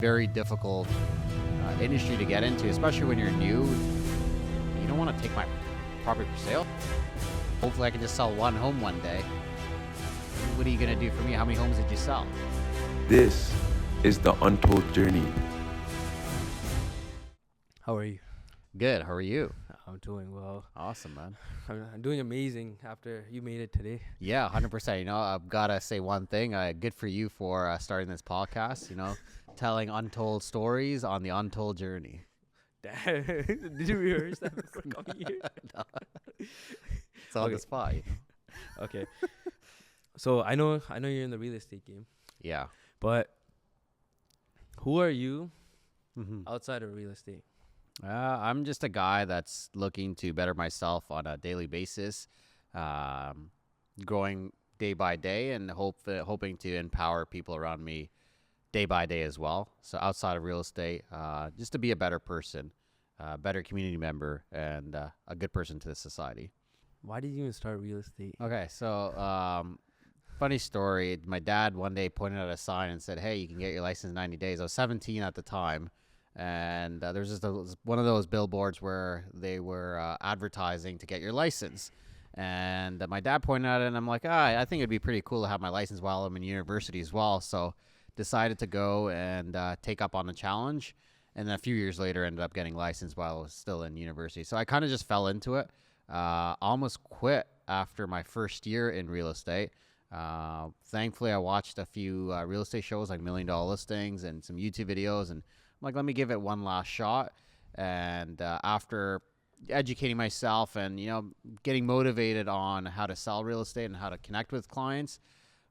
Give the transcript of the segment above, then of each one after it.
very difficult industry to get into, especially when you're new. You don't want to take my property for sale. Hopefully I can just sell one home one day. What are you going to do for me? How many homes did you sell? This is the Untold Journey. How are you? Good. How are you? I'm doing well. Awesome, man. I'm doing amazing after you made it today. Yeah, 100%. You know, I've got to say one thing. Good for you for starting this podcast, telling untold stories on the Untold Journey. Did you rehearse that before coming here? No. It's on the spot, Okay. So I know you're in the real estate game. Yeah. But who are you outside of real estate? I'm just a guy that's looking to better myself on a daily basis, growing day by day, and hoping to empower people around me day by day as well. So outside of real estate, just to be a better person, a better community member, and a good person to the society. Why did you even start real estate? Okay, so funny story. My dad one day pointed out a sign and said, "Hey, you can get your license in 90 days." I was 17 at the time. And there was just one of those billboards where they were advertising to get your license. And my dad pointed at it, and I'm like, I think it'd be pretty cool to have my license while I'm in university as well. So decided to go and take up on the challenge. And then a few years later, ended up getting licensed while I was still in university. So I kind of just fell into it. Almost quit after my first year in real estate. Thankfully, I watched a few real estate shows like $1 Million Listings and some YouTube videos, and I'm like, let me give it one last shot. And after educating myself and, getting motivated on how to sell real estate and how to connect with clients,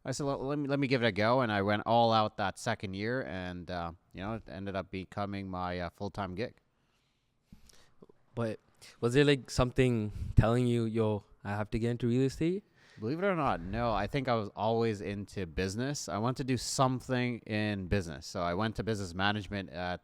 I said, let me give it a go. And I went all out that second year, and, it ended up becoming my full-time gig. But was there like something telling you, yo, I have to get into real estate? Believe it or not, no. I think I was always into business. I wanted to do something in business. So I went to business management at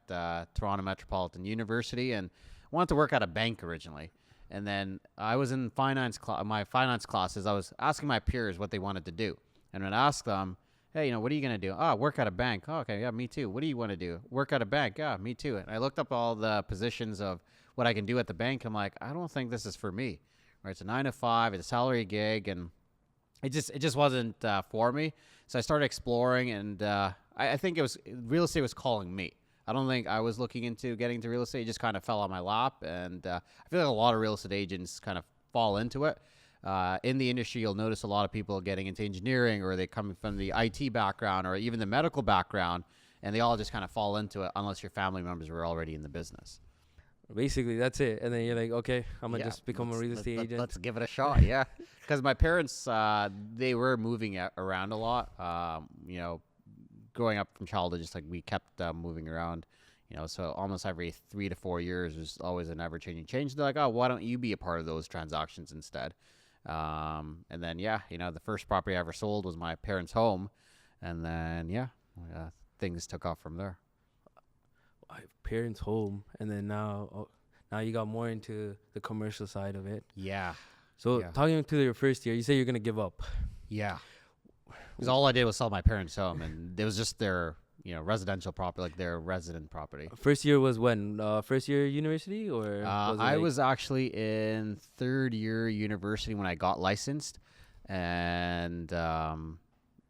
Toronto Metropolitan University and wanted to work at a bank originally. And then I was in my finance classes. I was asking my peers what they wanted to do. And when I asked them, hey, what are you going to do? Work at a bank. Oh, okay, yeah, me too. What do you want to do? Work at a bank. Yeah, me too. And I looked up all the positions of what I can do at the bank. I'm like, I don't think this is for me. Right? It's a 9 to 5. It's a salary gig, and it just wasn't for me. So I started exploring, and I think real estate was calling me. I don't think I was looking into getting into real estate. It just kind of fell on my lap, and I feel like a lot of real estate agents kind of fall into it. In the industry, you'll notice a lot of people getting into engineering, or they come from the IT background or even the medical background, and they all just kind of fall into it unless your family members were already in the business. Basically, that's it. And then you're like, okay, I'm going to just become a real estate agent. Let's give it a shot, yeah. Because my parents, they were moving around a lot. Growing up from childhood, just like we kept moving around. So almost every 3 to 4 years, there's always an ever-changing change. They're like, oh, why don't you be a part of those transactions instead? And then, the first property I ever sold was my parents' home. And then, things took off from there. Parents' home, and then now you got more into the commercial side of it. Yeah. So talking to your first year, you say you're gonna give up. Yeah. Because all I did was sell my parents' home, and it was just their residential property, like their resident property. First year was when? First year university, or I was actually in third year university when I got licensed, and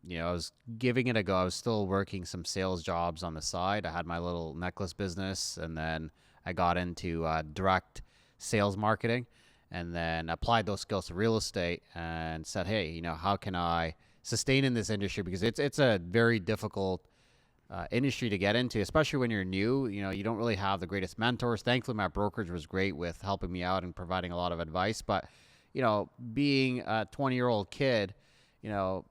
I was giving it a go. I was still working some sales jobs on the side. I had my little necklace business, and then I got into direct sales marketing, and then applied those skills to real estate and said, hey, how can I sustain in this industry? Because it's a very difficult industry to get into, especially when you're new. You don't really have the greatest mentors. Thankfully, my brokerage was great with helping me out and providing a lot of advice. But, being a 20-year-old kid,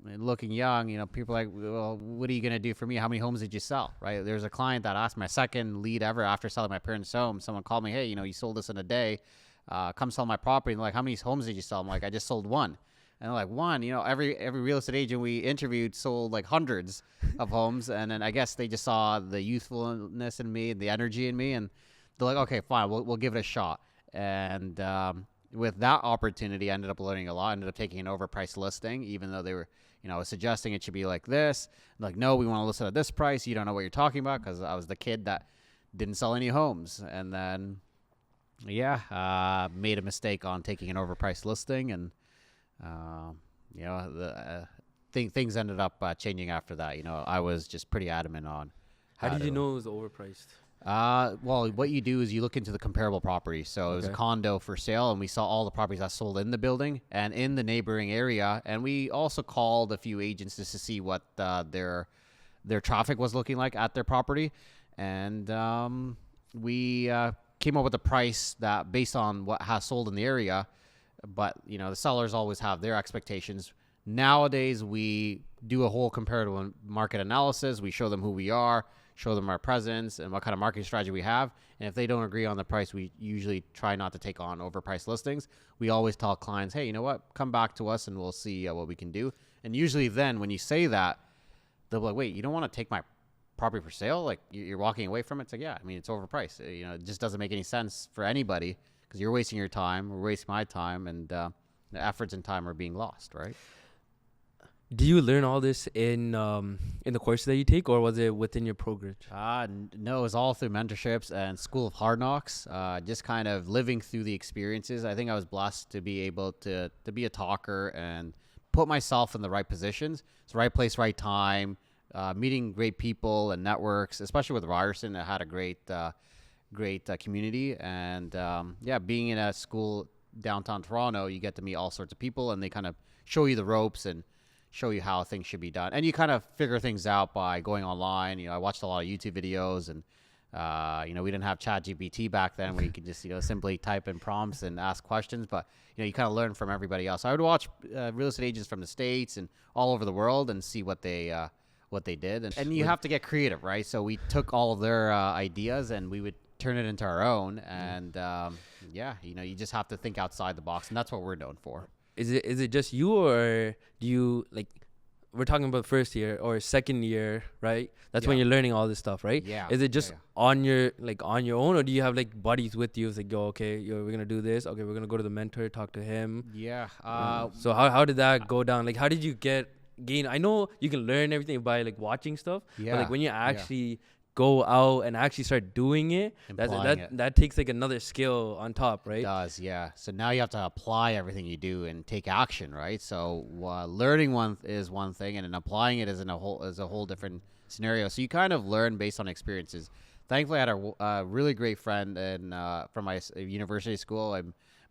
looking young, people are like, well, what are you going to do for me? How many homes did you sell? Right? There's a client that asked my second lead ever after selling my parents' home. Someone called me, hey, you sold this in a day. Come sell my property. And they're like, how many homes did you sell? I'm like, I just sold one. And they're like, one, every real estate agent we interviewed sold like hundreds of homes. And then I guess they just saw the youthfulness in me, the energy in me. And they're like, okay, fine, we'll give it a shot. And with that opportunity, I ended up learning a lot. I ended up taking an overpriced listing, even though they were, I was suggesting it should be like this. Like, no, we want to list it at this price. You don't know what you're talking about, because I was the kid that didn't sell any homes. And then, made a mistake on taking an overpriced listing. And, things ended up changing after that. I was just pretty adamant on How did you know it was overpriced? Well, what you do is you look into the comparable properties. So it was a condo for sale, and we saw all the properties that sold in the building and in the neighboring area. And we also called a few agents just to see what their traffic was looking like at their property. And we came up with a price that based on what has sold in the area. But, the sellers always have their expectations. Nowadays, we do a whole comparative market analysis. We show them who we are, show them our presence and what kind of marketing strategy we have. And if they don't agree on the price, we usually try not to take on overpriced listings. We always tell clients, hey, you know what? Come back to us and we'll see what we can do. And usually then when you say that, they'll be like, wait, you don't want to take my property for sale? Like, you're walking away from it? It's like, yeah, I mean, it's overpriced. It just doesn't make any sense for anybody, because you're wasting your time, we're wasting my time, and the efforts and time are being lost, right? Do you learn all this in the courses that you take, or was it within your brokerage? No, it was all through mentorships and School of Hard Knocks, just kind of living through the experiences. I think I was blessed to be able to be a talker and put myself in the right positions. It's the right place, right time, meeting great people and networks, especially with Ryerson. I had a great community. And being in a school downtown Toronto, you get to meet all sorts of people, and they kind of show you the ropes and show you how things should be done. And you kind of figure things out by going online. I watched a lot of YouTube videos, and, we didn't have ChatGPT back then where you could just, simply type in prompts and ask questions. But, you kind of learn from everybody else. I would watch real estate agents from the States and all over the world and see what they did. And you have to get creative, right? So we took all of their ideas and we would turn it into our own. And, you just have to think outside the box. And that's what we're known for. Is it just you, or do you, like, we're talking about first year or second year, right? That's when you're learning all this stuff, right? Yeah. Is it just on your own, or do you have like buddies with you? It's like, yo, okay, we're gonna do this. Okay, we're gonna go to the mentor, talk to him. Yeah. So how did that go down? Like, how did you gain? I know you can learn everything by like watching stuff. Yeah. But like when you actually go out and actually start doing it, that takes like another skill on top, right? It does, yeah. So now you have to apply everything you do and take action, right? So learning is one thing, and then applying it is a whole different scenario. So you kind of learn based on experiences. Thankfully, I had a really great friend from my university school. I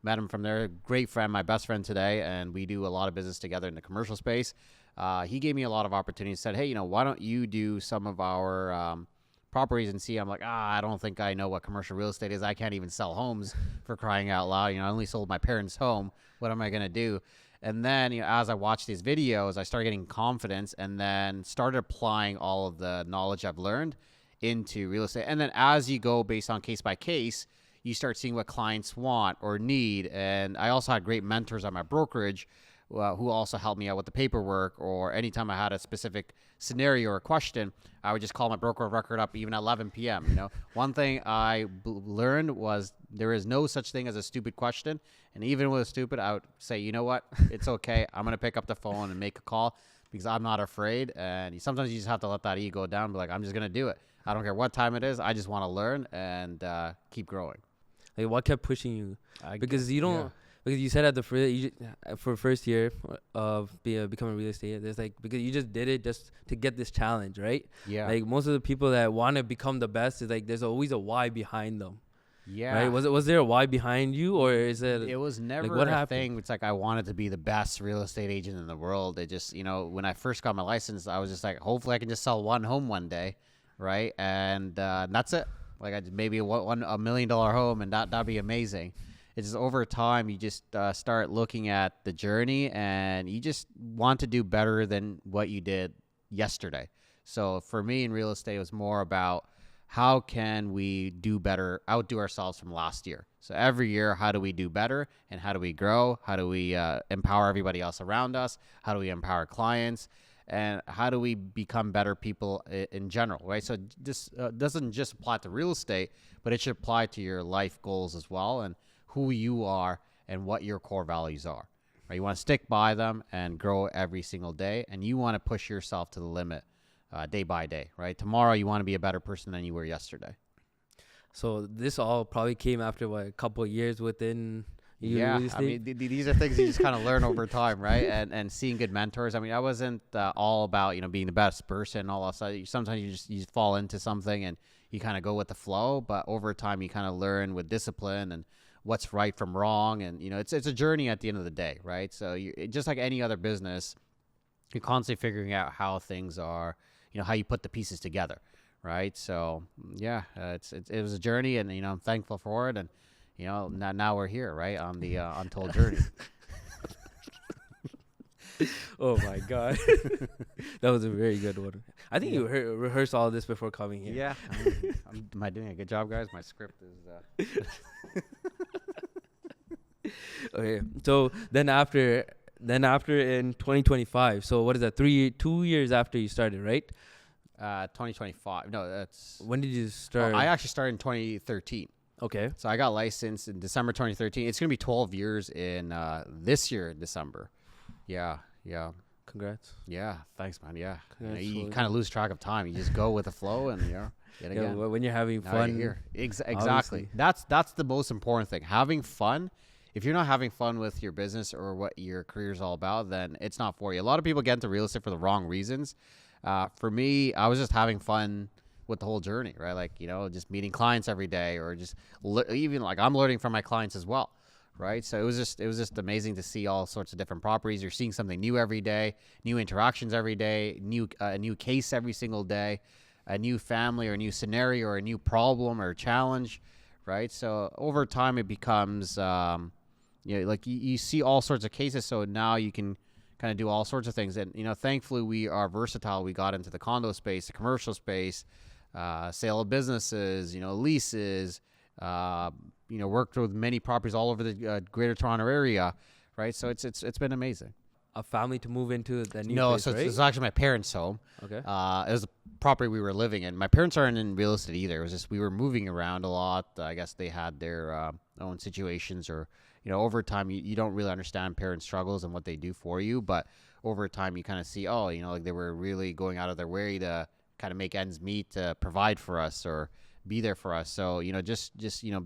met him from there. Great friend, my best friend today, and we do a lot of business together in the commercial space. He gave me a lot of opportunities. Said, hey, why don't you do some of our properties and see? I'm like, I don't think I know what commercial real estate is. I can't even sell homes, for crying out loud. I only sold my parents' home. What am I going to do? And then, as I watched these videos, I started getting confidence, and then started applying all of the knowledge I've learned into real estate. And then as you go based on case by case, you start seeing what clients want or need. And I also had great mentors at my brokerage who also helped me out with the paperwork, or anytime I had a specific scenario or question, I would just call my broker of record up even at 11 p.m. One thing I learned was there is no such thing as a stupid question. And even with a stupid, I would say, you know what, it's okay. I'm going to pick up the phone and make a call, because I'm not afraid. And sometimes you just have to let that ego down and be like, I'm just going to do it. I don't care what time it is. I just want to learn and keep growing. Like, what kept pushing you? Because you don't... Yeah. Because you said for first year of becoming real estate, there's because you just did it just to get this challenge, right? Yeah. Like, most of the people that want to become the best, is like there's always a why behind them. Yeah. Right? Was there a why behind you, or is it? It was never what a happened? thing. It's like I wanted to be the best real estate agent in the world. It just, when I first got my license, I was just like, hopefully I can just sell one home one day, right? And that's it. Like, maybe a $1 million home, and that'd be amazing. It's just over time, you just start looking at the journey, and you just want to do better than what you did yesterday. So for me in real estate, it was more about how can we do better, outdo ourselves from last year. So every year, how do we do better, and how do we grow? How do we empower everybody else around us? How do we empower clients? And how do we become better people in general, right? So this doesn't just apply to real estate, but it should apply to your life goals as well, and who you are and what your core values are, right? You want to stick by them and grow every single day, and you want to push yourself to the limit day by day, right? Tomorrow you want to be a better person than you were yesterday. So this all probably came after what, a couple of years within Yeah, real I estate? mean, these are things you just kind of learn over time, right? And seeing good mentors. I mean, I wasn't all about being the best person and all that stuff. Sometimes you just fall into something and you kind of go with the flow, but over time you kind of learn with discipline and what's right from wrong, and it's a journey at the end of the day, right? So just like any other business, you're constantly figuring out how things are, how you put the pieces together, right? So yeah, it was a journey, and I'm thankful for it, and now we're here, right, on the Untold Journey. Oh my God. That was a very good one. I think you rehearsed all of this before coming here. Yeah. Am I doing a good job, guys? My script is Okay. So then after in 2025, so what is that, 2 years after you started, right? 2025. No, that's When did you start? I actually started in 2013. Okay. So I got licensed in December 2013. It's going to be 12 years in this year in December. Yeah. Congrats. Yeah, thanks, man. Yeah, Absolutely. you kind of lose track of time. You just go with the flow, and yet again, When you're having now fun. you're here. Exactly. Obviously. That's the most important thing. Having fun. If you're not having fun with your business or what your career is all about, then it's not for you. A lot of people get into real estate for the wrong reasons. For me, I was just having fun with the whole journey, right? Like, just meeting clients every day, or just even like I'm learning from my clients as well. Right. So it was just amazing to see all sorts of different properties. You're seeing something new every day, new interactions every day, a new case every single day, a new family or a new scenario or a new problem or challenge. Right. So over time, it becomes, like you see all sorts of cases. So now you can kind of do all sorts of things. And, thankfully we are versatile. We got into the condo space, the commercial space, sale of businesses, leases, worked with many properties all over the Greater Toronto area, right? So it's been amazing. A family to move into the new No, place, so right? it's actually my parents' home. Okay. It was a property we were living in. My parents aren't in real estate either. It was just we were moving around a lot. I guess they had their own situations, or over time you don't really understand parents' struggles and what they do for you, but over time you kind of see, like they were really going out of their way to kind of make ends meet, to provide for us or be there for us. So just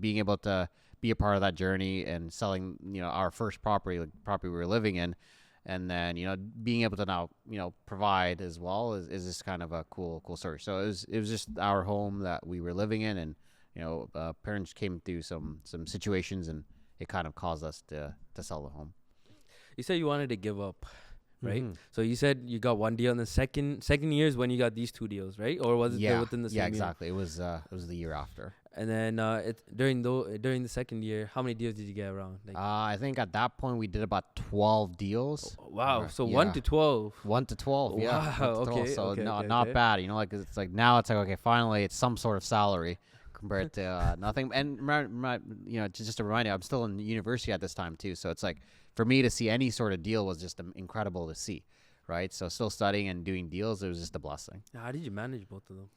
being able to be a part of that journey and selling our first property we were living in, and then being able to now provide as well is just kind of a cool story. So it was just our home that we were living in, and parents came through some situations, and it kind of caused us to sell the home. You said you wanted to give up, right? Mhm. So you said you got one deal, and the second year is when you got these 2 deals, right? Or was it within the same yeah, year? exactly. It was the year after. And then during the second year, how many deals did you get around? Like, I think at that point we did about 12 deals. wow. Or- So yeah. 1 to 12. 1 to 12, yeah. Wow, 1 to 12. okay, So okay, not okay. bad. Like it's like now it's like, okay, finally it's some sort of salary compared to nothing. And just to remind you, I'm still in university at this time too. So it's like for me to see any sort of deal was just incredible to see, right? So still studying and doing deals, it was just a blessing. How did you manage both of them?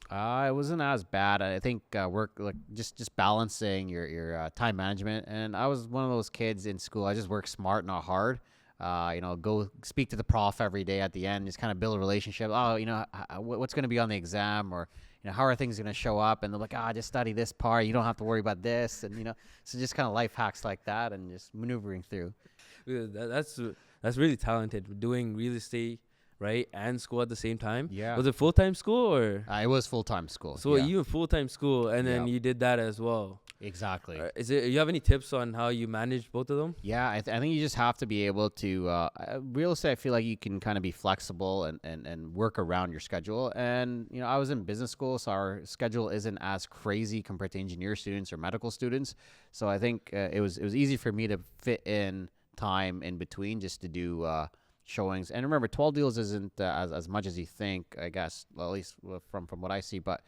It wasn't as bad. I think work, like just balancing your time management. And I was one of those kids in school. I just work smart, not hard. Go speak to the prof every day at the end, just kind of build a relationship. What's going to be on the exam, or how are things going to show up? And they're like, just study this part. You don't have to worry about this. And so just kind of life hacks like that, and just maneuvering through. That's really talented. Doing real estate, right, and school at the same time. Yeah. Was it full-time school or? It was full-time school. So yeah. you in full-time school, and then Yeah. you did that as well. Exactly. You have any tips on how you manage both of them? Yeah, I think you just have to be able to real estate. I feel like you can kind of be flexible and work around your schedule. And I was in business school, so our schedule isn't as crazy compared to engineer students or medical students. So I think it was easy for me to fit in time in between just to do showings. And remember, 12 deals isn't as much as you think, I guess, well, at least from what I see. But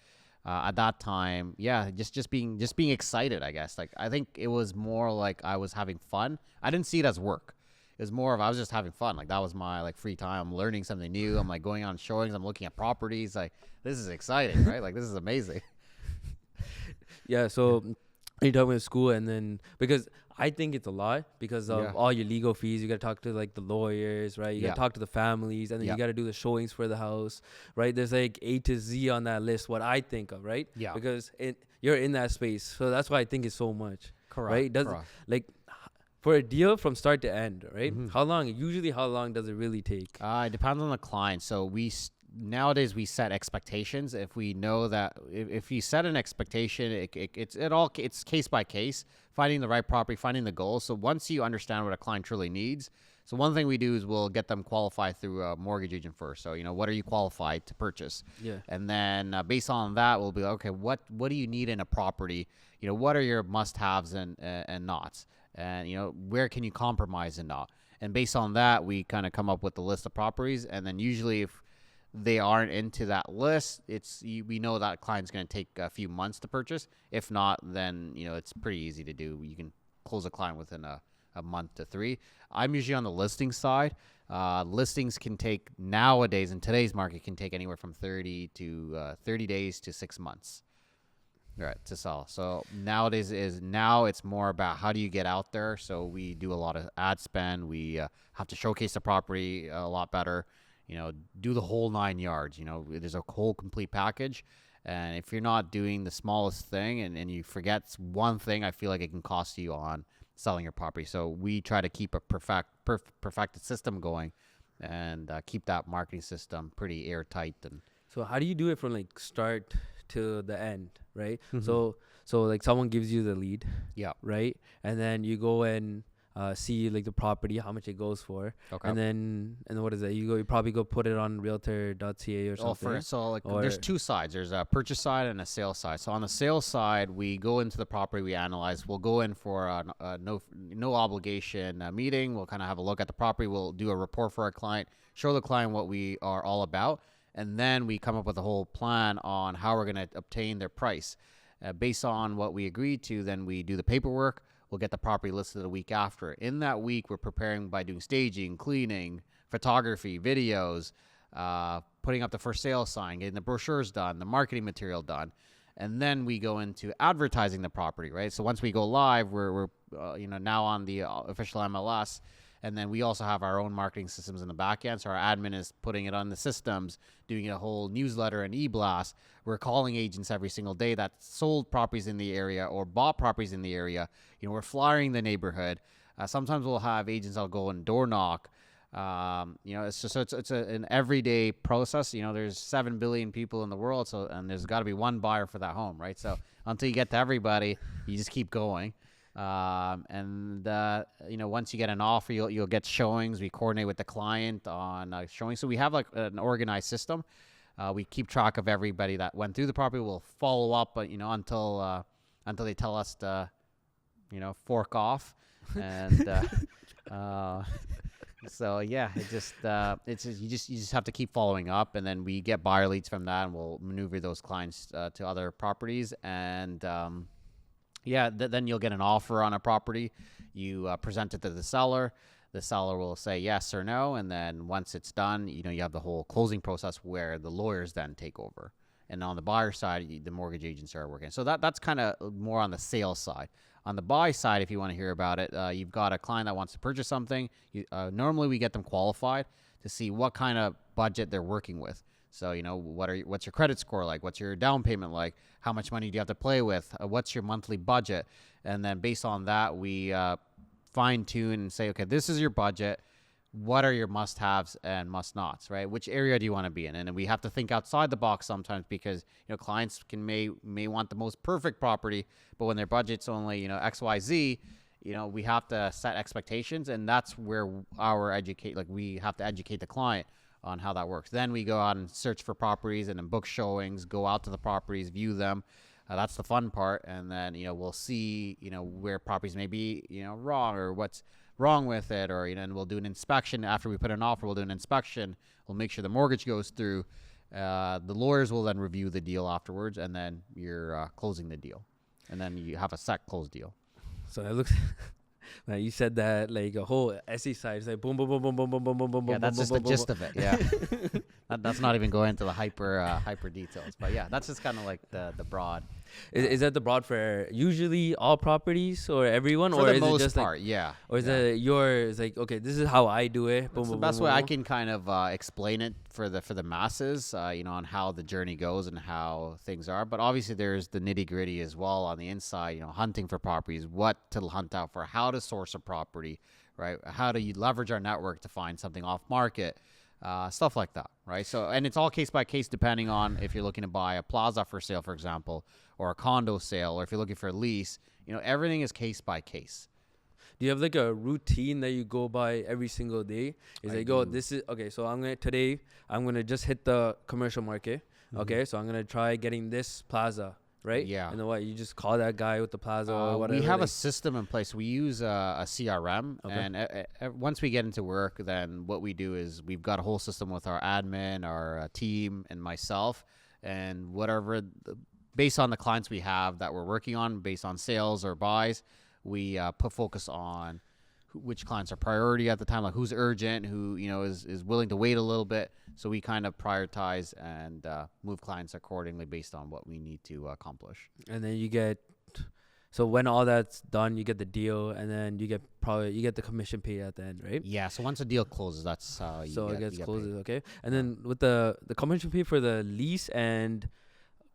at that time, yeah, just being excited, I guess. Like, I think it was more like I was having fun. I didn't see it as work. It was more of I was just having fun. Like, that was my like free time. I'm learning something new. I'm like going on showings. I'm looking at properties. Like, this is exciting, right? Like, this is amazing. Yeah. So you're talking about school, and then because I think it's a lot because of all your legal fees. You got to talk to like the lawyers, right? You got to talk to the families, and then you got to do the showings for the house, right? There's like A to Z on that list, what I think of, right? Yeah. Because you're in that space. So that's why I think it's so much. Correct. Right? Like for a deal from start to end, right? Mm-hmm. How long does it really take? It depends on the client. So nowadays we set expectations. If we know that if you set an expectation, it's case by case, finding the right property, finding the goal. So once you understand what a client truly needs, so one thing we do is we'll get them qualified through a mortgage agent first. So what are you qualified to purchase? Yeah. And then based on that, we'll be like, okay, what do you need in a property? What are your must-haves and nots? And where can you compromise and not? And based on that, we kind of come up with the list of properties. And then usually if they aren't into that list, we know that client's going to take a few months to purchase. If not, then it's pretty easy to do. You can close a client within a month to 3. I'm usually on the listing side. Listings can take nowadays in today's market can take anywhere from 30 days to 6 months. Right, to sell. So nowadays it's more about how do you get out there. So we do a lot of ad spend. We have to showcase the property a lot better. Do the whole 9 yards. There's a whole complete package. And if you're not doing the smallest thing and you forget one thing, I feel like it can cost you on selling your property. So we try to keep a perfected system going and keep that marketing system pretty airtight. And so how do you do it from like start to the end, right? Mm-hmm. So like someone gives you the lead, right? And then you go and see like the property, how much it goes for, and then what is that? You probably go put it on realtor.ca or something. There's 2 sides. There's a purchase side and a sales side. So on the sales side, we go into the property, we analyze. We'll go in for a no obligation meeting. We'll kind of have a look at the property. We'll do a report for our client, show the client what we are all about, and then we come up with a whole plan on how we're going to obtain their price. Based on what we agreed to, then we do the paperwork. We'll get the property listed a week after. In that week, we're preparing by doing staging, cleaning, photography, videos, putting up the for sale sign, getting the brochures done, the marketing material done. And then we go into advertising the property, right? So once we go live, we're now on the official MLS. And then we also have our own marketing systems in the back end. So our admin is putting it on the systems, doing a whole newsletter and e-blast. We're calling agents every single day that sold properties in the area or bought properties in the area. We're flyering the neighborhood. Sometimes we'll have agents that'll go and door knock. It's an everyday process. There's 7 billion people in the world, and there's got to be one buyer for that home, right? So until you get to everybody, you just keep going. Once you get an offer, you'll get showings. We coordinate with the client on showings. So we have like an organized system. We keep track of everybody that went through the property. We'll follow up, until they tell us to, fork off. And so yeah, you just have to keep following up, and then we get buyer leads from that, and we'll maneuver those clients to other properties. And then you'll get an offer on a property. You present it to the seller. The seller will say yes or no, and then once it's done, you have the whole closing process where the lawyers then take over. And on the buyer side, the mortgage agents are working. So that's kind of more on the sales side. On the buy side, if you want to hear about it, you've got a client that wants to purchase something. Normally, we get them qualified to see what kind of budget they're working with. So, what's your credit score like? What's your down payment like? How much money do you have to play with? What's your monthly budget? And then based on that, we fine tune and say, okay, this is your budget. What are your must-haves and must-nots, right? Which area do you want to be in? And then we have to think outside the box sometimes because, clients may want the most perfect property, but when their budget's only, X, Y, Z, we have to set expectations, and that's where we have to educate the client on how that works. Then we go out and search for properties and then book showings, go out to the properties, view them. That's the fun part. And then, we'll see, where properties may be, wrong or what's wrong with it, or, and we'll do an inspection. After we put an offer, we'll do an inspection. We'll make sure the mortgage goes through. The lawyers will then review the deal afterwards, and then you're closing the deal. And then you have a set closed deal. So it looks... Now you said that like a whole SE side is like boom, boom, boom, boom, boom, boom, boom, boom, boom. Yeah, that's boom, just boom, the gist of it. Yeah, that's not even going into the hyper details. But yeah, that's just kind of like the broad. Is that the broad for usually all properties or everyone, for or the is most it just part, like, yeah. or is yeah. it yours? Like, okay, this is how I do it. That's the best way I can kind of explain it for the masses, on how the journey goes and how things are. But obviously, there's the nitty gritty as well on the inside. Hunting for properties, what to hunt out for, how to source a property, right? How do you leverage our network to find something off market, stuff like that, right? So, and it's all case by case depending on if you're looking to buy a plaza for sale, for example, or a condo sale, or if you're looking for a lease. Everything is case by case. Do you have like a routine that you go by every single day? This is okay. So I'm gonna just hit the commercial market. Mm-hmm. Okay, so I'm gonna try getting this plaza. Right? Yeah. And then what? You just call that guy with the plaza or whatever. We have a system in place. We use a CRM. Okay. And once we get into work, then what we do is we've got a whole system with our admin, our team, and myself. And whatever, based on the clients we have that we're working on, based on sales or buys, we put focus on which clients are priority at the time, like who's urgent, who is willing to wait a little bit. So we kind of prioritize and move clients accordingly based on what we need to accomplish. And then so when all that's done, you get the deal, and then you get the commission paid at the end, right? Yeah. So once a deal closes, that's how it gets closes, okay. And then with the commission pay for the lease and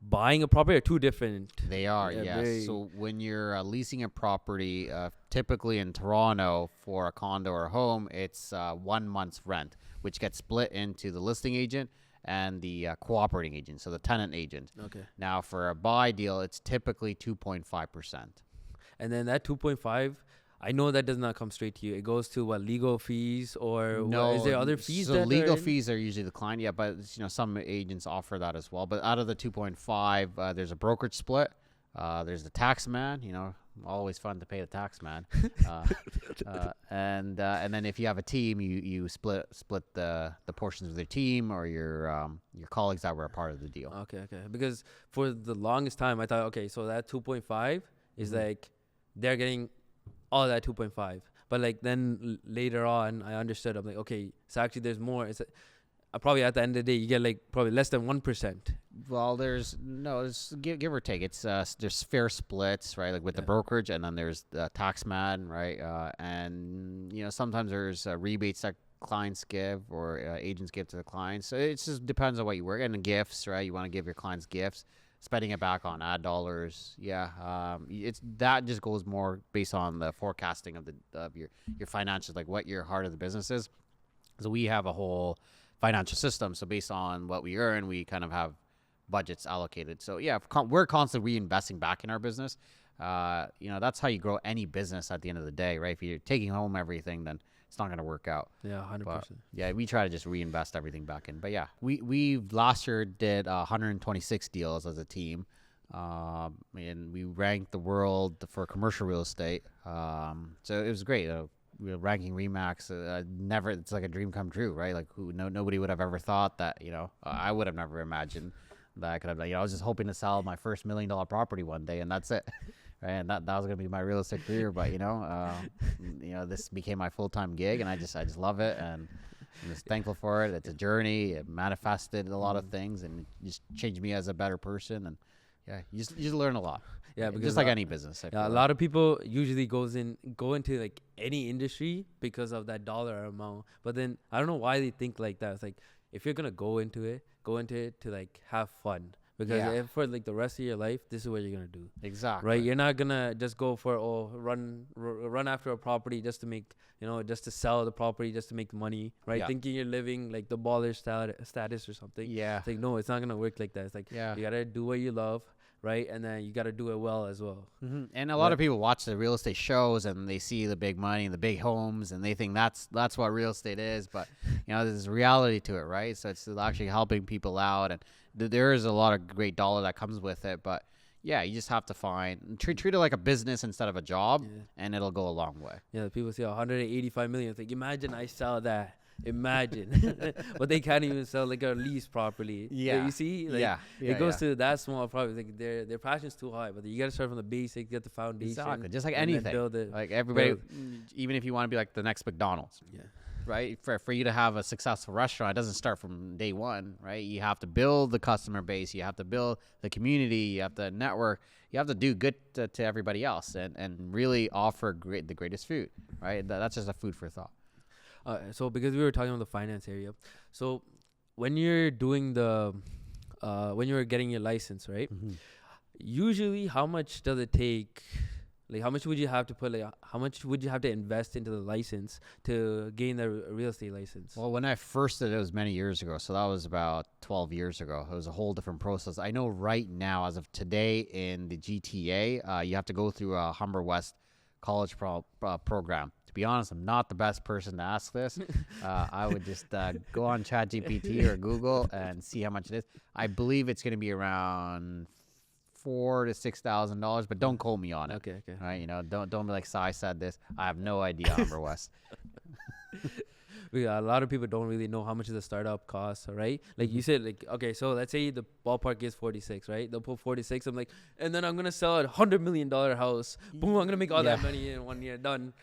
buying a property are two different. They are, yes. So when you're leasing a property, typically in Toronto for a condo or a home, it's 1 month's rent, which gets split into the listing agent and the cooperating agent, so the tenant agent. Okay. Now for a buy deal, it's typically 2.5%. And then that 2.5, I know that does not come straight to you. It goes to what, legal fees or no? Is there other fees? So legal fees are usually the client, yeah, but some agents offer that as well. But out of the 2.5, there's a brokerage split. There's the tax man. Always fun to pay the tax man. And then if you have a team, you split the portions of their team or your colleagues that were a part of the deal. Okay. Because for the longest time, I thought, okay, so that 2.5 is like they're getting all that 2.5, but like then later on I understood. I'm like, okay, so actually there's more. It's probably at the end of the day you get like probably less than 1%. Well, there's give or take. It's there's fair splits, right? Like with the brokerage, and then there's the tax man, right? And sometimes there's rebates that clients give or agents give to the clients. So it just depends on what you work. And the gifts, right? You want to give your clients gifts. Spending it back on ad dollars, it's that just goes more based on the forecasting of your financials, like what your heart of the business is. So we have a whole financial system. So based on what we earn, we kind of have budgets allocated. So we're constantly reinvesting back in our business. That's how you grow any business at the end of the day, right? If you're taking home everything, then it's not going to work out. Yeah, 100%. But, we try to just reinvest everything back in. But we last year did 126 deals as a team, and we ranked the world for commercial real estate. So it was great. We were ranking Remax. It's like a dream come true, right? Like nobody would have ever thought that. I would have never imagined that I could have done. I was just hoping to sell my first $1 million property one day, and that's it. Right, and that was gonna be my real estate career, but this became my full-time gig, and I just love it, and I'm just thankful for it. It's a journey. It manifested a lot of things, and it just changed me as a better person. And you just learn a lot. Yeah, because just like any business. A lot of people usually go into like any industry because of that dollar amount, but then I don't know why they think like that. It's like if you're gonna go into it to like have fun. Because if for like the rest of your life, this is what you're gonna do. Exactly. Right. You're not gonna just go for run after a property just to make just to sell the property just to make money. Right. Yeah. Thinking you're living like the baller status or something. Yeah. It's like no, it's not gonna work like that. It's like you gotta do what you love. Right, and then you got to do it well as well. Mm-hmm. And a lot of people watch the real estate shows and they see the big money and the big homes and they think that's what real estate is. But there's reality to it, right? So it's actually helping people out, and there is a lot of great dollar that comes with it. But you just have to treat it like a business instead of a job, and it'll go a long way. Yeah, people say 185 million. It's like imagine I sell that. Imagine. But they can't even sell like a lease properly. Yeah, you see, like, it goes to that small property. Like their passion's too high, but you got to start from the basics, get the foundation. Exactly, just like anything. Build it. Like everybody, even if you want to be like the next McDonald's. Yeah. right? For you to have a successful restaurant, it doesn't start from day one, right? You have to build the customer base, you have to build the community, you have to network, you have to do good to everybody else, and really offer the greatest food, right? That's just a food for thought. So because we were talking about the finance area, so when you're doing when you're getting your license, right? Mm-hmm. Usually, how much does it take? Like, how much would you have to put? Like, how much would you have to invest into the license to gain the real estate license? Well, when I first did it, was many years ago. So that was about 12 years ago. It was a whole different process. I know right now, as of today in the GTA, you have to go through a Humber West college program. To be honest, I'm not the best person to ask this. I would just go on ChatGPT or Google and see how much it is. I believe it's going to be around $4,000 to $6,000, but don't quote me on it. Okay. All right, don't be like Sai said this. I have no idea, Humber West. A lot of people don't really know how much the startup costs, right? Like you said, like, okay, so let's say the ballpark is 46, right? They'll put 46. I'm like, and then I'm gonna sell a $100 million house. Boom, I'm gonna make all that money in 1 year, done.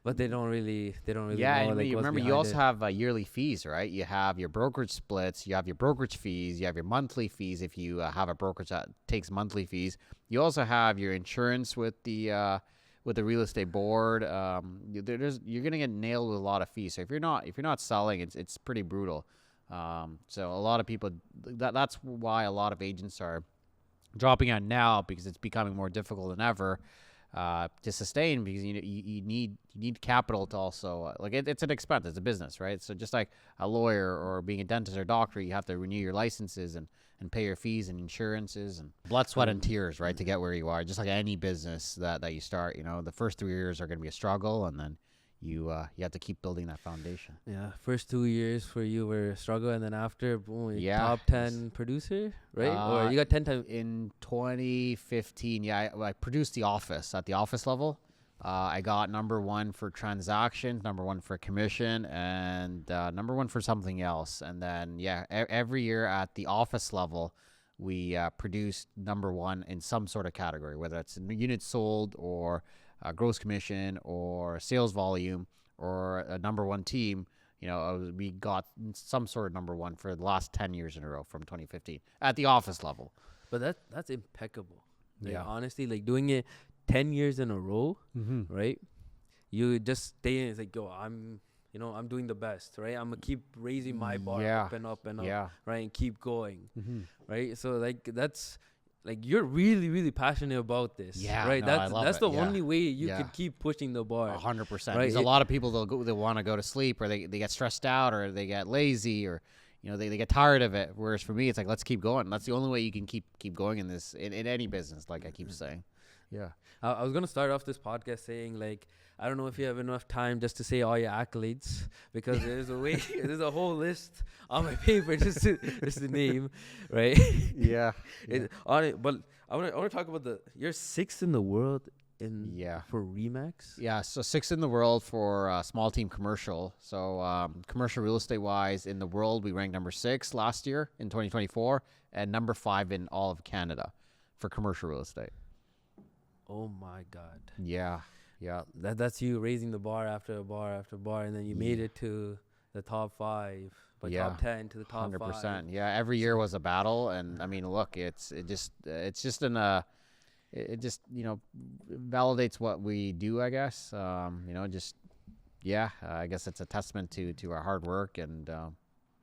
But they don't really know. Yeah, and like, you remember, you also have yearly fees, right? You have your brokerage splits, you have your brokerage fees, you have your monthly fees if you have a brokerage that takes monthly fees. You also have your insurance with the real estate board. You're gonna get nailed with a lot of fees. So if you're not selling, it's pretty brutal. So a lot of people, that's why a lot of agents are dropping out now, because it's becoming more difficult than ever to sustain, because you need capital to also it's an expense. It's a business, right? So just like a lawyer or being a dentist or doctor, you have to renew your licenses and pay your fees and insurances and blood, sweat, and tears, right, to get where you are. Just like any business that you start, the first 3 years are going to be a struggle, and then you have to keep building that foundation. Yeah, first 2 years for you were a struggle, and then after, boom, top 10 producer, right? Or you got 10 times in 2015. Yeah, I produced The Office at the office level. I got number 1 for transactions, number 1 for commission, and number 1 for something else. And then every year at the office level, we produced number 1 in some sort of category, whether it's units sold or gross commission or sales volume or a number 1 team. We got some sort of number 1 for the last 10 years in a row from 2015 at the office level. But that's impeccable. Like, yeah, honestly, like doing it 10 years in a row, mm-hmm. right? You just stay in. It's like, yo, I'm doing the best, right? I'm gonna keep raising my bar up and up and up, right? And keep going, mm-hmm. right? So like that's. Like, you're really, really passionate about this, right? No, that's the only way you could keep pushing the bar. 100%. Right? There's a lot of people they want to go to sleep, or they get stressed out, or they get lazy, or they get tired of it. Whereas for me, it's like, let's keep going. That's the only way you can keep going in this in any business, like I keep saying. Yeah. I was gonna start off this podcast saying, like, I don't know if you have enough time just to say all your accolades, because there's a whole list on my paper just to name, right? Yeah. But I want to talk about you're 6th in the world for Remax. Yeah, so 6th in the world for small team commercial. So commercial real estate wise in the world, we ranked number 6 last year in 2024, and number 5 in all of Canada for commercial real estate. Oh my God. Yeah. Yeah. That's you raising the bar after bar after bar, and then you made it to the top 5, but top 10 to the top 100%. 5. Yeah, every year was a battle, and I mean, look, it just validates what we do, I guess. I guess it's a testament to our hard work and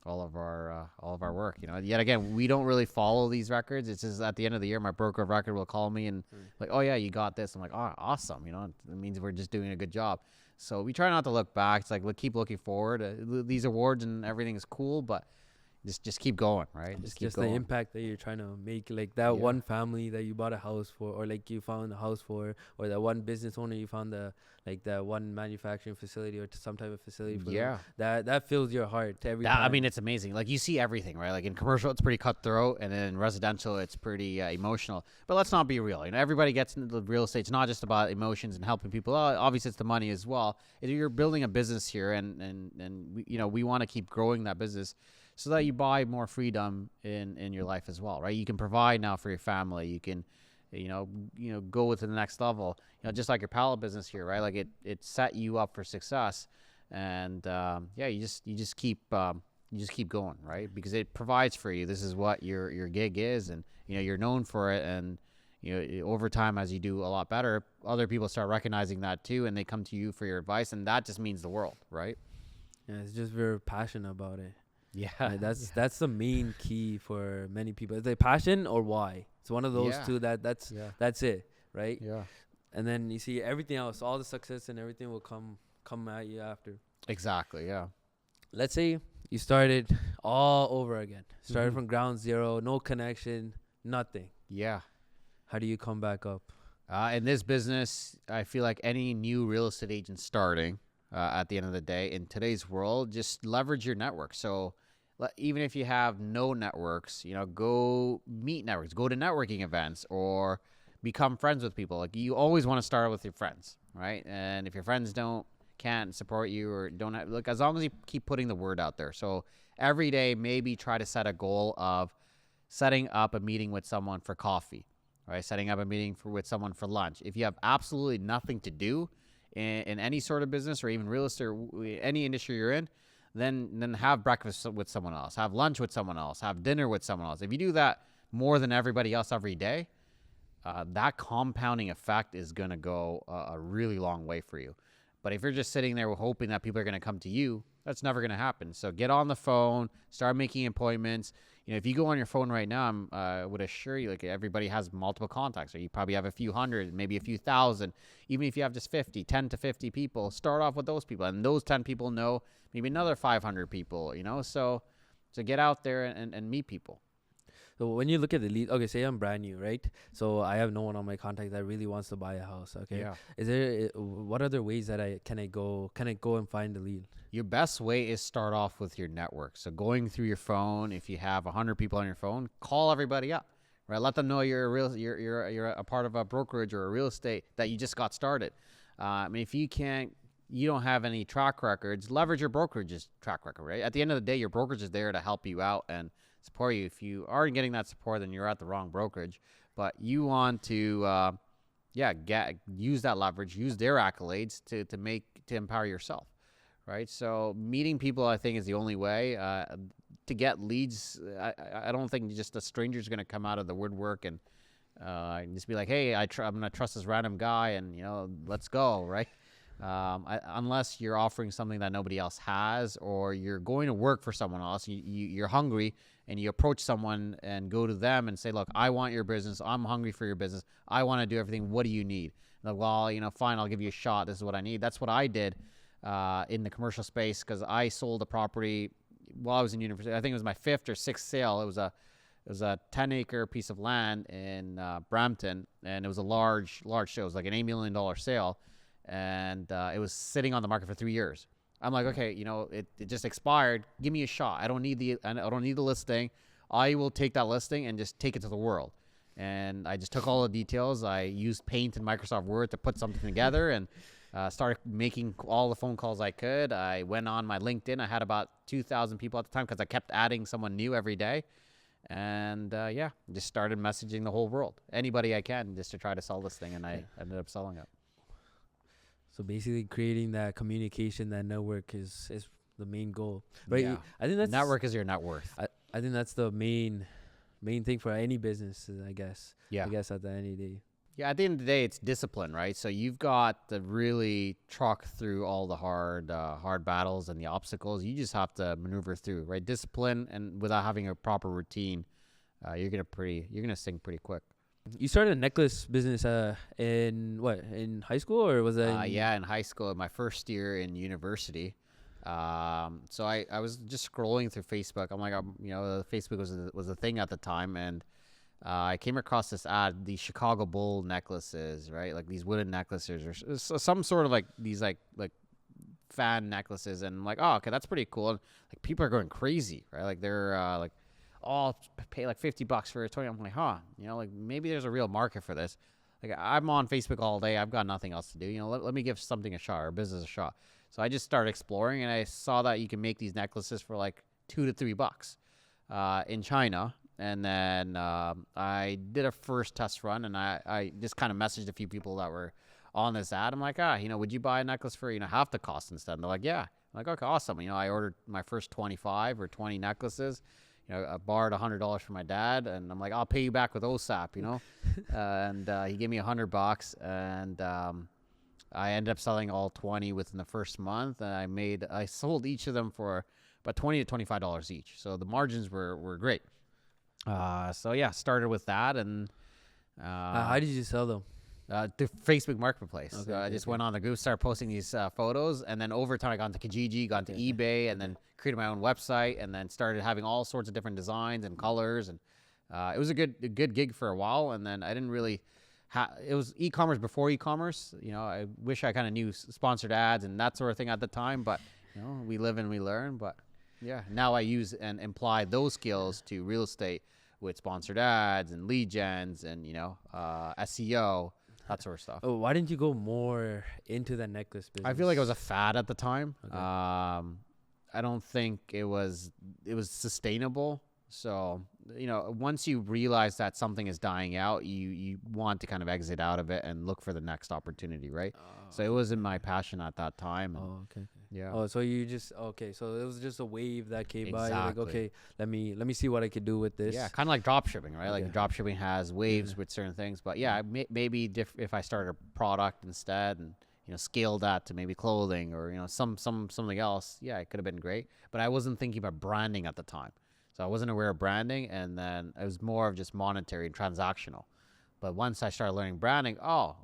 all of our work. Yet again, we don't really follow these records. It's just at the end of the year, my broker of record will call me and like, oh yeah, you got this. I'm like, oh, awesome. It means we're just doing a good job. So we try not to look back. It's like, keep looking forward. These awards and everything is cool, but just keep going, right? It's just the impact that you're trying to make, like that one family that you bought a house for, or like you found a house for, or that one business owner you found that one manufacturing facility or some type of facility for them. That fills your heart every time. I mean, it's amazing. Like, you see everything, right? Like in commercial, it's pretty cutthroat, and then in residential, it's pretty emotional. But let's not be real. Everybody gets into the real estate. It's not just about emotions and helping people. Obviously, it's the money as well. You're building a business here, and we want to keep growing that business, so that you buy more freedom in your life as well, right? You can provide now for your family. You can, go to the next level. Just like your pallet business here, right? Like it set you up for success. and you just keep going, right? Because it provides for you. This is what your gig is, and you're known for it, and over time, as you do a lot better, other people start recognizing that too, and they come to you for your advice, and that just means the world, right? Yeah, it's just very passionate about it. Yeah, that's the main key for many people. Is it passion or why? It's one of those two. That's it, right? Yeah. And then you see everything else, all the success and everything will come at you after. Exactly. Yeah. Let's say you started all over again. Started from ground zero, no connection, nothing. Yeah. How do you come back up? In this business, I feel like any new real estate agent starting, at the end of the day, in today's world, just leverage your network. So even if you have no networks, go meet networks, go to networking events, or become friends with people. Like, you always want to start with your friends, right? And if your friends can't support you or don't have, as long as you keep putting the word out there. So every day, maybe try to set a goal of setting up a meeting with someone for coffee, right? Setting up a meeting with someone for lunch. If you have absolutely nothing to do in any sort of business, or even real estate, or any industry you're in, then have breakfast with someone else, have lunch with someone else, have dinner with someone else. If you do that more than everybody else every day, that compounding effect is going to go a really long way for you. But if you're just sitting there hoping that people are going to come to you, that's never going to happen. So get on the phone, start making appointments. If you go on your phone right now, I would assure you, like, everybody has multiple contacts. Or you probably have a few hundred, maybe a few thousand. Even if you have just 10 to 50 people, start off with those people. And those 10 people know maybe another 500 people, So get out there and meet people. So when you look at the lead, okay, say I'm brand new, right? So I have no one on my contact that really wants to buy a house. Okay. Yeah. What other ways that can I go and find the lead? Your best way is start off with your network. So going through your phone, if you have 100 people on your phone, call everybody up, right? Let them know you're a part of a brokerage or a real estate, that you just got started. If you don't have any track records, leverage your brokerage's track record, right? At the end of the day, your brokerage is there to help you out and support you. If you aren't getting that support, then you're at the wrong brokerage. But you want to, use that leverage, use their accolades to empower yourself, right? So meeting people, I think, is the only way to get leads. I don't think just a stranger's going to come out of the woodwork and just be like, hey, I'm going to trust this random guy and let's go, right? Unless you're offering something that nobody else has, or you're going to work for someone else, you're hungry, and you approach someone and go to them and say, look, I want your business. I'm hungry for your business. I want to do everything. What do you need? Like, well, fine, I'll give you a shot. This is what I need. That's what I did in the commercial space, because I sold a property while I was in university. I think it was my 5th or 6th sale. It was a 10-acre piece of land in Brampton, and it was a large sale. It was like an $8 million sale. And it was sitting on the market for 3 years. I'm like, okay, it just expired. Give me a shot. I don't need the listing. I will take that listing and just take it to the world. And I just took all the details. I used Paint and Microsoft Word to put something together, and started making all the phone calls I could. I went on my LinkedIn. I had about 2,000 people at the time, because I kept adding someone new every day. And just started messaging the whole world, anybody I can, just to try to sell this thing. And I ended up selling it. So basically, creating that communication, that network is the main goal, right? Yeah. I think that's network is your net worth. I think that's the main thing for any business, I guess. Yeah. I guess at the end of the day. Yeah. At the end of the day, it's discipline, right? So you've got to really truck through all the hard battles and the obstacles. You just have to maneuver through, right? Discipline, and without having a proper routine, you're gonna sink pretty quick. You started a necklace business in high school, or was that? In high school, in my first year in university. So I was just scrolling through Facebook. I'm like, Facebook was a thing at the time, and I came across this ad, the Chicago Bull necklaces, right? Like these wooden necklaces, or some sort of like these like fan necklaces, and I'm like, oh, okay, that's pretty cool. And like, people are going crazy, right? Like they're like, I'll pay like $50 for a 20. I'm like, like maybe there's a real market for this. Like, I'm on Facebook all day. I've got nothing else to do. Let me give something a shot, or a business a shot. So I just started exploring, and I saw that you can make these necklaces for like $2 to $3 in China. And then I did a first test run, and I just kind of messaged a few people that were on this ad. I'm like, would you buy a necklace for, half the cost instead? And they're like, yeah. I'm like, okay, awesome. I ordered my first 25 or 20 necklaces. I borrowed $100 from my dad, and I'm like, I'll pay you back with OSAP, and he gave me $100, and I ended up selling all 20 within the first month, and I sold each of them for about $20 to $25 each. So the margins were great. Started with that, and how did you sell them? The Facebook Marketplace. Okay, I just went on the group, started posting these photos, and then over time I got into Kijiji, got into eBay, and then created my own website, and then started having all sorts of different designs and colors, and it was a good gig for a while. And then I didn't really it was e-commerce before e-commerce. I wish I kind of knew sponsored ads and that sort of thing at the time, but we live and we learn. But yeah, now I use and apply those skills to real estate with sponsored ads and lead gens and SEO, that sort of stuff. Oh, why didn't you go more into the necklace business? I feel like it was a fad at the time. Okay. I don't think it was sustainable. So, once you realize that something is dying out, you want to kind of exit out of it and look for the next opportunity, right? So it wasn't my passion at that time. Okay. Yeah. Oh, so you just so it was just a wave that came by. Like, okay, let me see what I could do with this. Yeah, kind of like drop shipping, right? Like drop shipping has waves with certain things, but maybe if I started a product instead and scale that to maybe clothing or something else, it could have been great. But I wasn't thinking about branding at the time, so I wasn't aware of branding, and then it was more of just monetary and transactional. But once I started learning branding,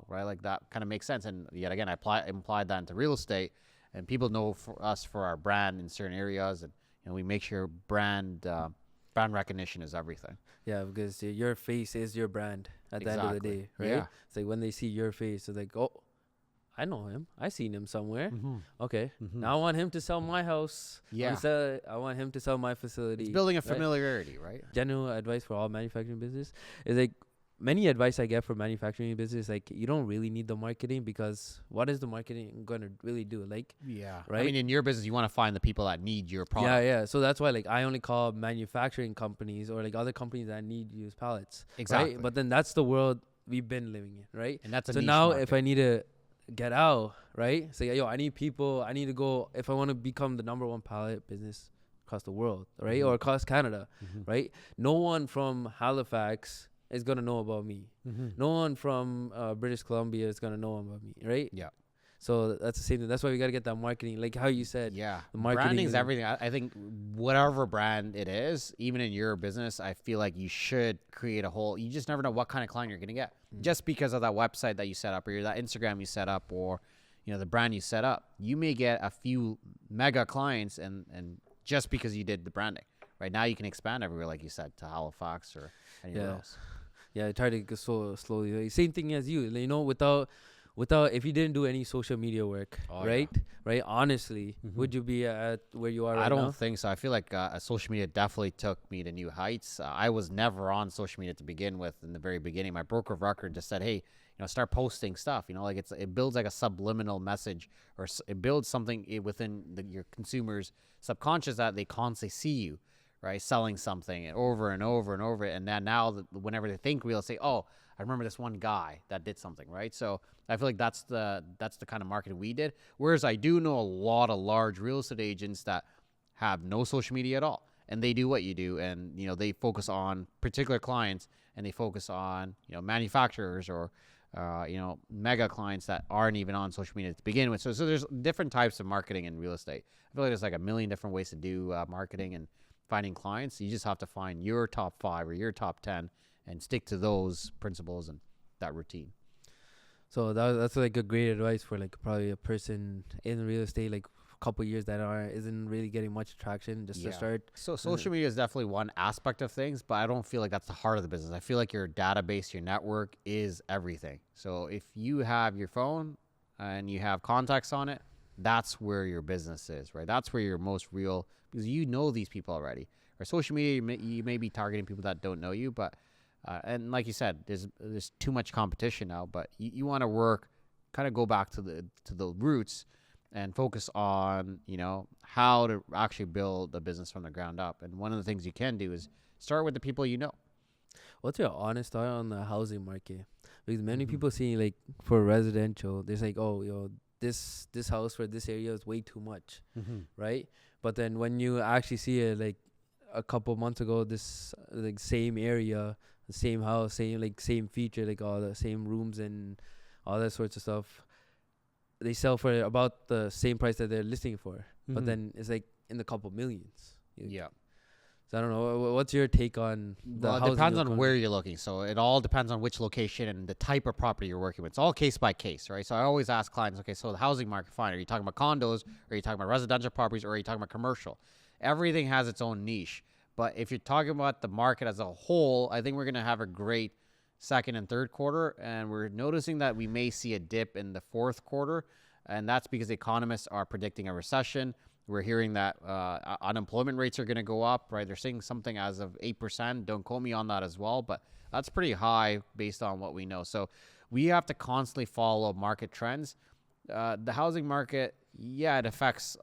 like that kind of makes sense. And yet again, I implied that into real estate. And people know us for our brand in certain areas, and we make sure brand recognition is everything. Yeah, because your face is your brand at the end of the day, right? Yeah. It's like when they see your face, it's like, oh, I know him. I seen him somewhere. Mm-hmm. Okay, now I want him to sell my house. Yeah, I want him to sell my facility. It's building a familiarity, right? General advice for all manufacturing business is like, many advice I get for manufacturing business, like, you don't really need the marketing, because what is the marketing going to really do? Like, right? I mean, in your business, you want to find the people that need your product. Yeah. So that's why, like, I only call manufacturing companies or like other companies that need used pallets. Exactly. Right? But then that's the world we've been living in, right? And that's a so niche now market. If I need to get out, right? Say, I need people. I need to go if I want to become the number one pallet business across the world, right? Or across Canada, right? No one from Halifax is going to know about me. No one from British Columbia is going to know about me, right? Yeah. So that's the same thing. That's why we got to get that marketing. Like how you said. Yeah. The marketing branding is everything. I think whatever brand it is, even in your business, I feel like you should create a whole, you just never know what kind of client you're going to get. Just because of that website that you set up or that Instagram you set up or, the brand you set up, you may get a few mega clients and just because you did the branding. Right now you can expand everywhere, like you said, to Halifax or anywhere else. Yeah, I try to go so slowly. Same thing as you, without if you didn't do any social media work, right? Yeah. Right? Honestly, would you be at where you are right now? I don't think so. I feel like social media definitely took me to new heights. I was never on social media to begin with in the very beginning. My broker of record just said, hey, start posting stuff. Like it builds like a subliminal message, or it builds something within your consumers' subconscious that they constantly see you. Right, selling something over and over and over, and then now whenever they think real estate, I remember this one guy that did something, right? So I feel like that's the kind of marketing we did. Whereas I do know a lot of large real estate agents that have no social media at all, and they do what you do, and they focus on particular clients, and they focus on manufacturers or mega clients that aren't even on social media to begin with. So there's different types of marketing in real estate. I feel like there's like a million different ways to do marketing and finding clients. You just have to find your top 5 or your top 10 and stick to those principles and that routine. So that's like a great advice for like probably a person in real estate, like a couple years that isn't really getting much traction just to start. So social media is definitely one aspect of things, but I don't feel like that's the heart of the business. I feel like your database, your network is everything. So if you have your phone and you have contacts on it, that's where your business is, right? That's where you're most real, because these people already. Or social media, you may be targeting people that don't know you, but and like you said, there's too much competition now. But you want to kind of go back to the roots and focus on how to actually build a business from the ground up. And one of the things you can do is start with the people you know. What's your honest thought on the housing market? Because many people see like for residential, there's like, oh, this house for this area is way too much, right? But then when you actually see it, like a couple months ago, this like same area, the same house, same feature, like all the same rooms and all that sorts of stuff, they sell for about the same price that they're listing for. But then it's like in the couple millions. Yeah. So I don't know. What's your take on the Well, it housing depends on economy? where you're looking. So it all depends on which location and the type of property you're working with. It's all case by case, right? So I always ask clients, okay, so the housing market, fine. Are you talking about condos? Or are you talking about residential properties? Or are you talking about commercial? Everything has its own niche. But if you're talking about the market as a whole, I think we're going to have a great second and third quarter. And we're noticing that we may see a dip in the fourth quarter. And that's because economists are predicting a recession. We're hearing that unemployment rates are going to go up, right? They're saying something as of 8%. Don't quote me on that as well, but that's pretty high based on what we know. So we have to constantly follow market trends. The housing market, yeah, it affects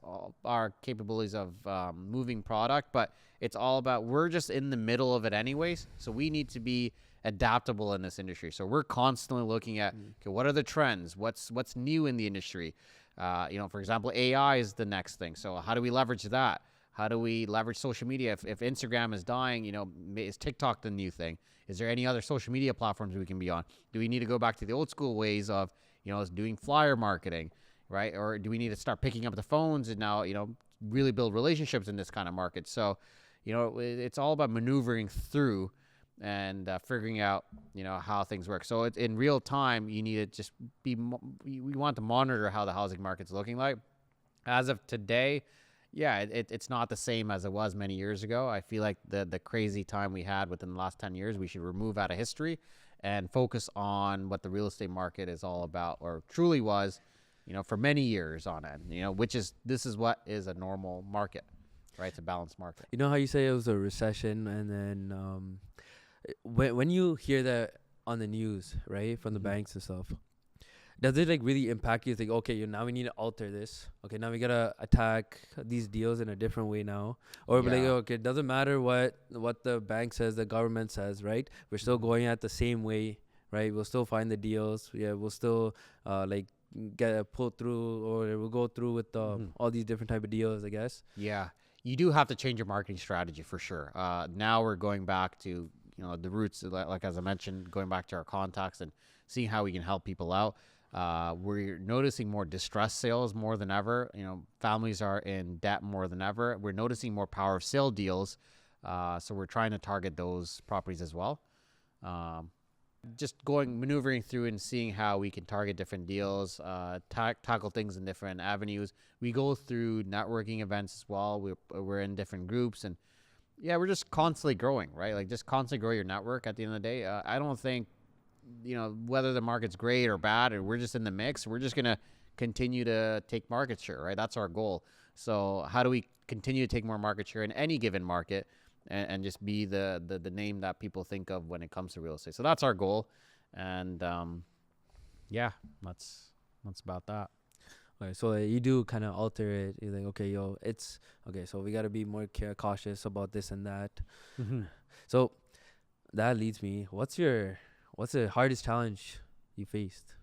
our capabilities of moving product, but it's all about, we're just in the middle of it anyways. So we need to be adaptable in this industry. So we're constantly looking at, okay, what are the trends? What's new in the industry? For example, AI is the next thing. So how do we leverage that? How do we leverage social media? If Instagram is dying, is TikTok the new thing? Is there any other social media platforms we can be on? Do we need to go back to the old school ways of, doing flyer marketing, right? Or do we need to start picking up the phones and now, really build relationships in this kind of market? So, it's all about maneuvering through and figuring out, how things work. So it's in real time, you need to just we want to monitor how the housing market's looking like. As of today, yeah, it's not the same as it was many years ago. I feel like the crazy time we had within the last 10 years, we should remove out of history and focus on what the real estate market is all about, or truly was, for many years on it, this is what is a normal market, right? It's a balanced market. You know how you say it was a recession, and then when you hear that on the news, right, from the banks and stuff, does it like really impact you? Think, okay, now we need to alter this. Okay, now we gotta attack these deals in a different way now, or like, okay, it doesn't matter what the bank says, the government says, right? We're still going at the same way, right? We'll still find the deals. Yeah, we'll still get pulled through, or we'll go through with all these different type of deals, I guess. Yeah, you do have to change your marketing strategy for sure. Now we're going back to the roots, like as I mentioned, going back to our contacts and seeing how we can help people out. We're noticing more distressed sales more than ever. Families are in debt more than ever. We're noticing more power of sale deals. So we're trying to target those properties as well. Just maneuvering through and seeing how we can target different deals, tackle things in different avenues. We go through networking events as well. We're in different groups, and yeah, we're just constantly growing, right? Like just constantly grow your network at the end of the day. I don't think, whether the market's great or bad, or we're just in the mix, we're just going to continue to take market share, right? That's our goal. So how do we continue to take more market share in any given market and just be the name that people think of when it comes to real estate? So that's our goal. And yeah, that's about that. Okay, so you do kind of alter it. You're like, okay, it's okay. So we got to be more cautious about this and that. So that leads me. What's the hardest challenge you faced?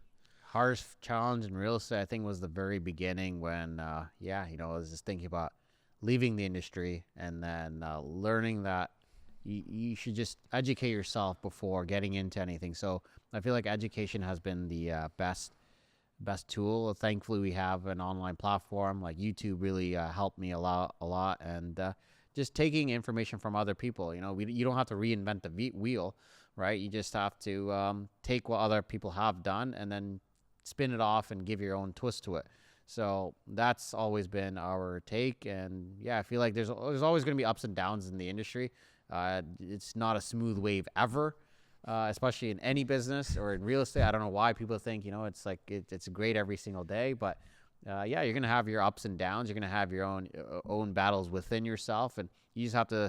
Hardest challenge in real estate, I think, was the very beginning when, I was just thinking about leaving the industry and then learning that you should just educate yourself before getting into anything. So I feel like education has been the best tool. Thankfully, we have an online platform like YouTube really helped me a lot, and just taking information from other people. You don't have to reinvent the wheel, right? You just have to take what other people have done and then spin it off and give your own twist to it. So that's always been our take, and yeah, I feel like there's always going to be ups and downs in the industry. It's not a smooth wave ever. Especially in any business or in real estate. I don't know why people think, it's like it's great every single day, but yeah, you're going to have your ups and downs. You're going to have your own battles within yourself, and you just have to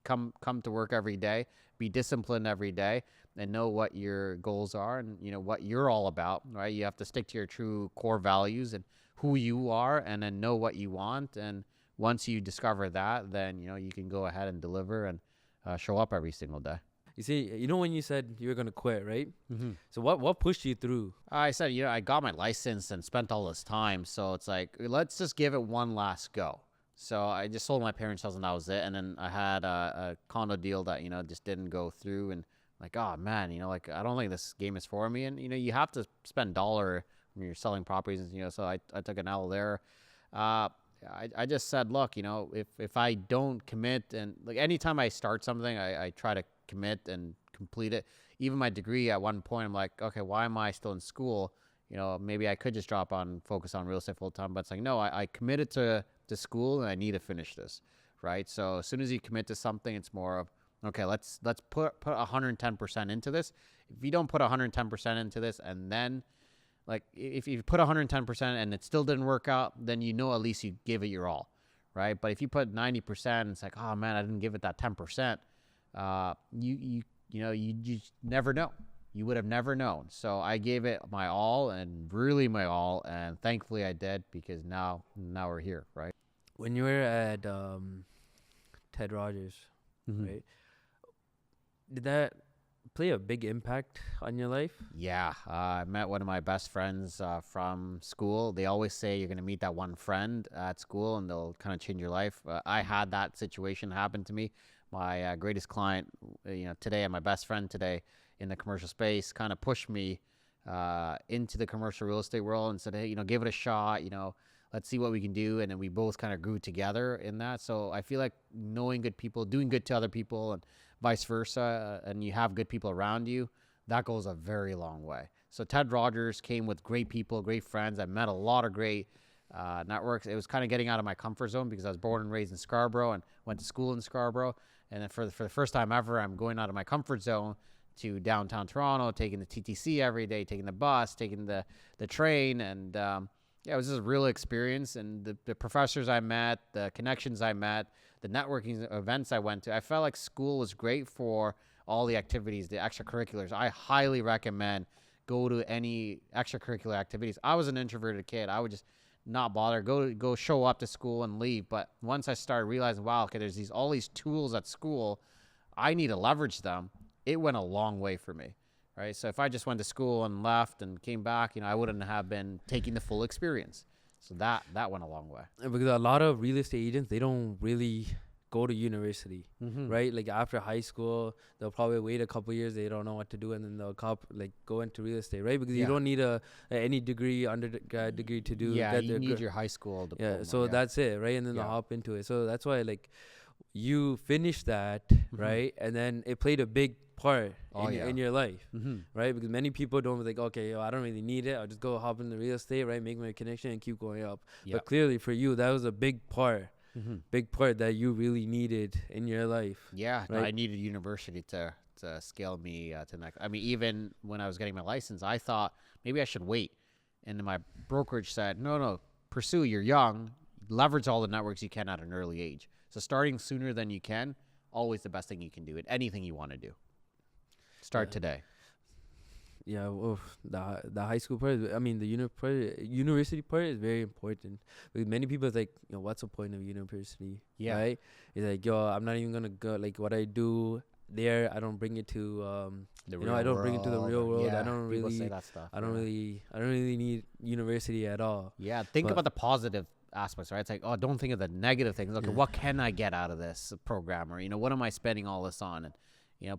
come to work every day, be disciplined every day, and know what your goals are and what you're all about, right? You have to stick to your true core values and who you are, and then know what you want. And once you discover that, then you can go ahead and deliver and show up every single day. You see, when you said you were gonna quit, right? Mm-hmm. So what pushed you through? I said, I got my license and spent all this time, so it's like, let's just give it one last go. So I just sold my parents' house and that was it. And then I had a condo deal that, just didn't go through. And like, oh man, like I don't think this game is for me. And, you have to spend dollar when you're selling properties, so I took an L there. I just said, look, if I don't commit, and like anytime I start something, I try to commit and complete it. Even my degree at one point, I'm like, okay, why am I still in school? Maybe I could just focus on real estate full time. But it's like, no, I committed to school and I need to finish this, right? So as soon as you commit to something, it's more of, okay, let's put 110% into this. If you don't put 110% into this, and then like if you put 110% and it still didn't work out, then at least you gave it your all, right? But if you put 90%, it's like, oh man, I didn't give it that 10%. You just never know. You would have never known. So I gave it my all, and really my all, and thankfully I did, because now we're here, right? When you were at Ted Rogers, right? Did that play a big impact on your life? Yeah, I met one of my best friends from school. They always say you're going to meet that one friend at school and they'll kind of change your life. I had that situation happen to me. My greatest client, today, and my best friend today in the commercial space, kind of pushed me into the commercial real estate world and said, hey, give it a shot, let's see what we can do. And then we both kind of grew together in that. So I feel like knowing good people, doing good to other people, and vice versa, and you have good people around you, that goes a very long way. So Ted Rogers came with great people, great friends. I met a lot of great networks. It was kind of getting out of my comfort zone because I was born and raised in Scarborough and went to school in Scarborough. And then for the first time ever, I'm going out of my comfort zone to downtown Toronto, taking the TTC every day, taking the bus, taking the train. And it was just a real experience. And the professors I met, the connections I met, the networking events I went to, I felt like school was great for all the activities, the extracurriculars. I highly recommend go to any extracurricular activities. I was an introverted kid. I would just not bother, go show up to school and leave. But once I started realizing, wow, okay, there's all these tools at school, I need to leverage them. It went a long way for me, right? So if I just went to school and left and came back, I wouldn't have been taking the full experience. So that went a long way. Because a lot of real estate agents, they don't really go to university, right? Like after high school, they'll probably wait a couple years. They don't know what to do, and then they'll go into real estate, right? Because you don't need any degree, undergrad degree to do. Yeah, you need your high school diploma. Yeah, so that's it, right? And then they'll hop into it. So that's why you finished that, right? And then it played a big part in your life, right? Because many people don't think, okay, I don't really need it. I'll just go hop into real estate, right? Make my connection and keep going up. But clearly for you, that was a big part that you really needed in your life. Yeah, right? I needed university to scale me to next. I mean, even when I was getting my license, I thought maybe I should wait. And then my brokerage said, no, pursue. You're young. Leverage all the networks you can at an early age. So starting sooner than you can, always the best thing you can do at anything you want to do. Start today. Yeah, well, the high school part, the university part is very important. Because many people think, what's the point of university? Yeah. Right? It's like, I'm not even going to go, like what I do there, I don't bring it to, I don't bring it to the real world. Yeah, I don't people really, say that stuff. I don't really need university at all. Yeah, think about the positive aspects, right? It's like, don't think of the negative things. Okay, what can I get out of this program? Or, what am I spending all this on? And,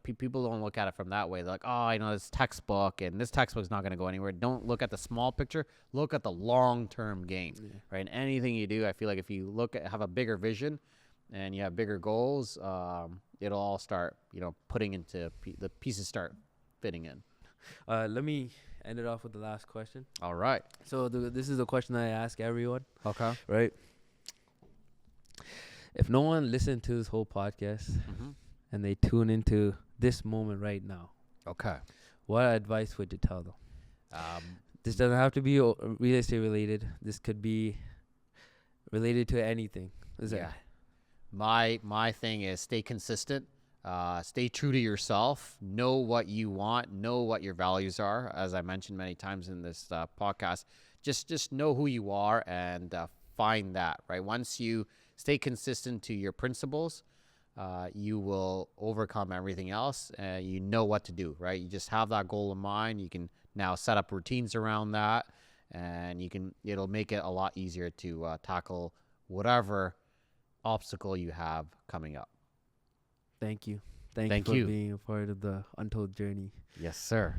people don't look at it from that way. They're like, this textbook, and this textbook's not going to go anywhere. Don't look at the small picture. Look at the long-term game, right? And anything you do, I feel like if you have a bigger vision and you have bigger goals, it'll all start, putting into the pieces start fitting in. Let me end it off with the last question. All right. So this is a question that I ask everyone. Okay. Right? If no one listened to this whole podcast and they tune into this moment right now, okay, what advice would you tell them? This doesn't have to be real estate related. This could be related to anything. My thing is stay consistent. Stay true to yourself. Know what you want. Know what your values are. As I mentioned many times in this podcast, just know who you are and find that, right? Once you stay consistent to your principles, you will overcome everything else, and you know what to do, right? You just have that goal in mind. You can now set up routines around that, and it'll make it a lot easier to tackle whatever obstacle you have coming up. Thank you. Thank you for being a part of the Untold Journey. Yes, sir.